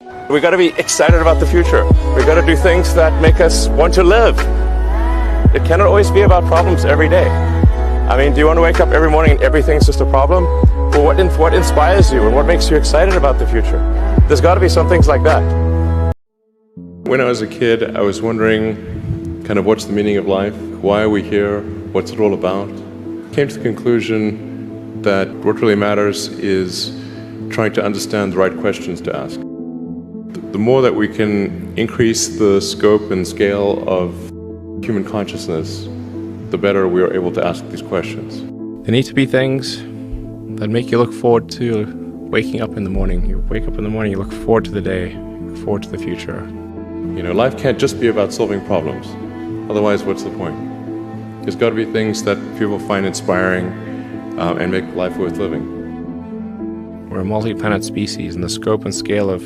We got to be excited about the future. We got to do things that make us want to live. It cannot always be about problems every day. I mean, do you want to wake up every morning and everything's just a problem? Well, what inspires you and what makes you excited about the future? There's got to be some things like that. When I was a kid, I was wondering kind of what's the meaning of life? Why are we here? What's it all about? Came to the conclusion that what really matters is trying to understand the right questions to ask. The more that we can increase the scope and scale of human consciousness, the better we are able to ask these questions. There need to be things that make you look forward to waking up in the morning. You wake up in the morning, you look forward to the day, you look forward to the future. You know, life can't just be about solving problems. Otherwise, what's the point? There's got to be things that people find inspiring and make life worth living. We're a multi-planet species, and the scope and scale of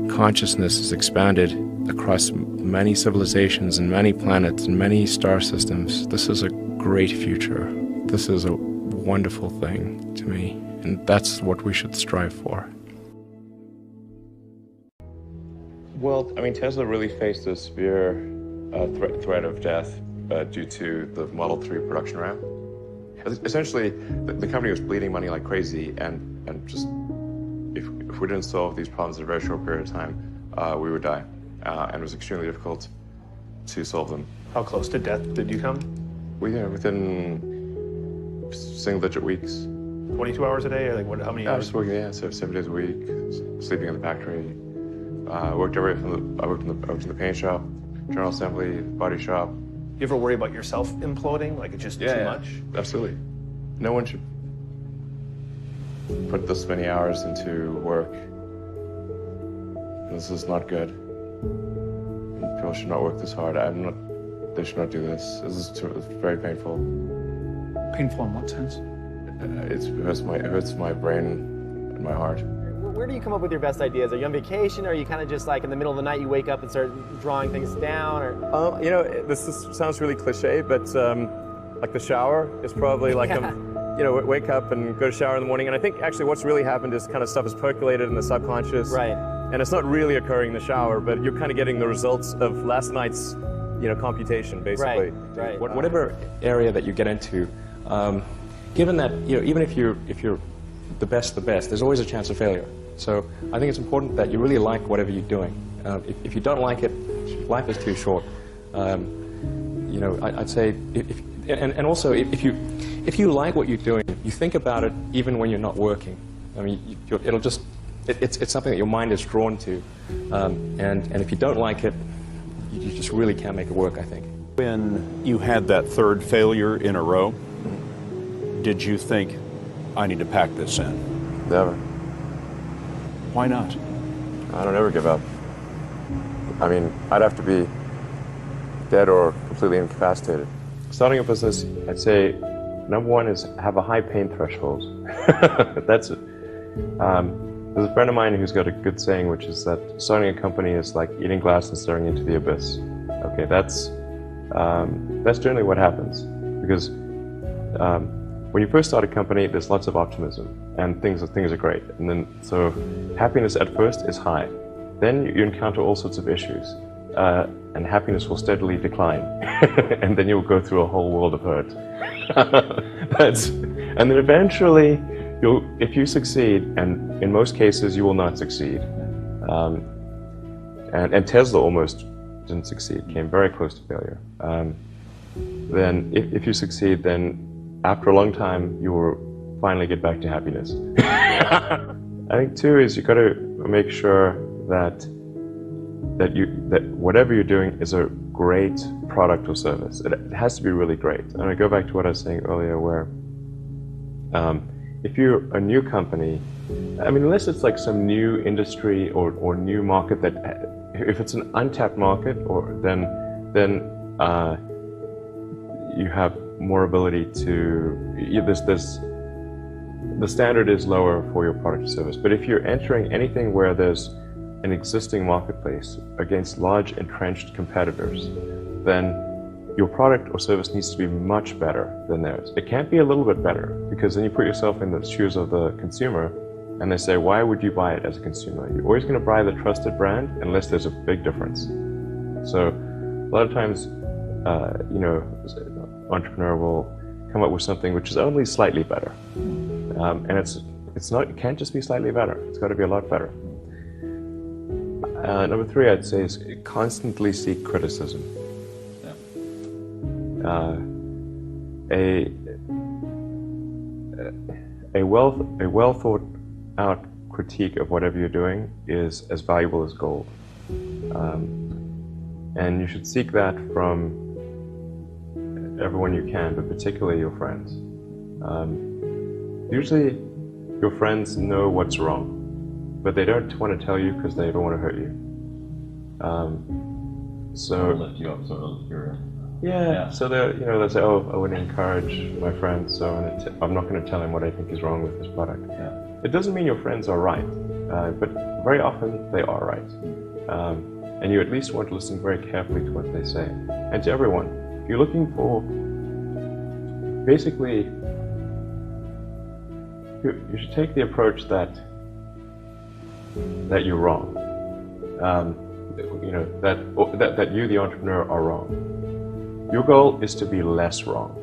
consciousness is expanded across many civilizations and many planets and many star systems. This is a great future. This is a wonderful thing to me, and that's what we should strive for. Well, I mean, Tesla really faced a severe threat of death due to the Model 3 production ramp. Essentially, the company was bleeding money like crazy, and just if we didn't solve these problems in a very short period of time, we would die. And it was extremely difficult to solve them. How close to death did you come? Within single-digit weeks. 22 hours a day, or like what? How many I hours? was working, so 7 days a week, sleeping in the factory. I worked in the paint shop, general assembly, body shop. You ever worry about yourself imploding? Like it's just too much? Absolutely. No one should put this many hours into work. This is not good. People should not work this hard. They should not do this. It's very painful. Painful in what sense? It hurts my brain and my heart. Where do you come up with your best ideas? Are you on vacation, or are you kind of just like in the middle of the night you wake up and start drawing things down? Or You know, sounds really cliche, but like the shower is probably like wake up and go to shower in the morning. And I think actually what's really happened is kind of stuff is percolated in the subconscious. Right. And it's not really occurring in the shower, but you're kind of getting the results of last night's, computation, basically. Right. Whatever area that you get into, given that, even if you're the best, there's always a chance of failure. So I think it's important that you really like whatever you're doing. If you don't like it, life is too short. I'd say, and also if you like what you're doing, you think about it even when you're not working. I mean, it's something that your mind is drawn to, and if you don't like it, you just really can't make it work, I think. When you had that third failure in a row, did you think, I need to pack this in? Never. Why not? I don't ever give up. I mean, I'd have to be dead or completely incapacitated. Starting a business, I'd say, number one is have a high pain threshold. That's it. There's a friend of mine who's got a good saying, which is that starting a company is like eating glass and staring into the abyss. Okay, that's generally what happens. Because when you first start a company, there's lots of optimism and things are great. And then, so happiness at first is high. Then you encounter all sorts of issues. And happiness will steadily decline. And then you'll go through a whole world of hurt. And then eventually, if you succeed, and in most cases you will not succeed, and Tesla almost didn't succeed, came very close to failure. Then if you succeed, then after a long time you will finally get back to happiness. I think too is you got to make sure that whatever you're doing is a great product or service. It has to be really great. And I go back to what I was saying earlier, where if you're a new company, I mean, unless it's like some new industry or new market that, if it's an untapped market, then you have more ability to, the standard is lower for your product or service. But if you're entering anything where there's an existing marketplace against large entrenched competitors, then your product or service needs to be much better than theirs. It can't be a little bit better, because then you put yourself in the shoes of the consumer, And they say, why would you buy it as a consumer? You're always going to buy the trusted brand unless there's a big difference. So a lot of times, you know, an entrepreneur will come up with something which is only slightly better. And it can't just be slightly better. It's got to be a lot better. Number 3, I'd say, is constantly seek criticism. A well thought out critique of whatever you're doing is as valuable as gold. And you should seek that from everyone you can, but particularly your friends. Usually your friends know what's wrong, but they don't want to tell you because they don't want to hurt you. So lift you up, sort of. so they'll say, oh, I want to encourage my friend, so I'm not going to tell him what I think is wrong with this product. It doesn't mean your friends are right, but very often they are right. And you at least want to listen very carefully to what they say. And to everyone, if you're looking for, basically, you should take the approach that you're wrong. You know, that you, the entrepreneur, are wrong. Your goal is to be less wrong.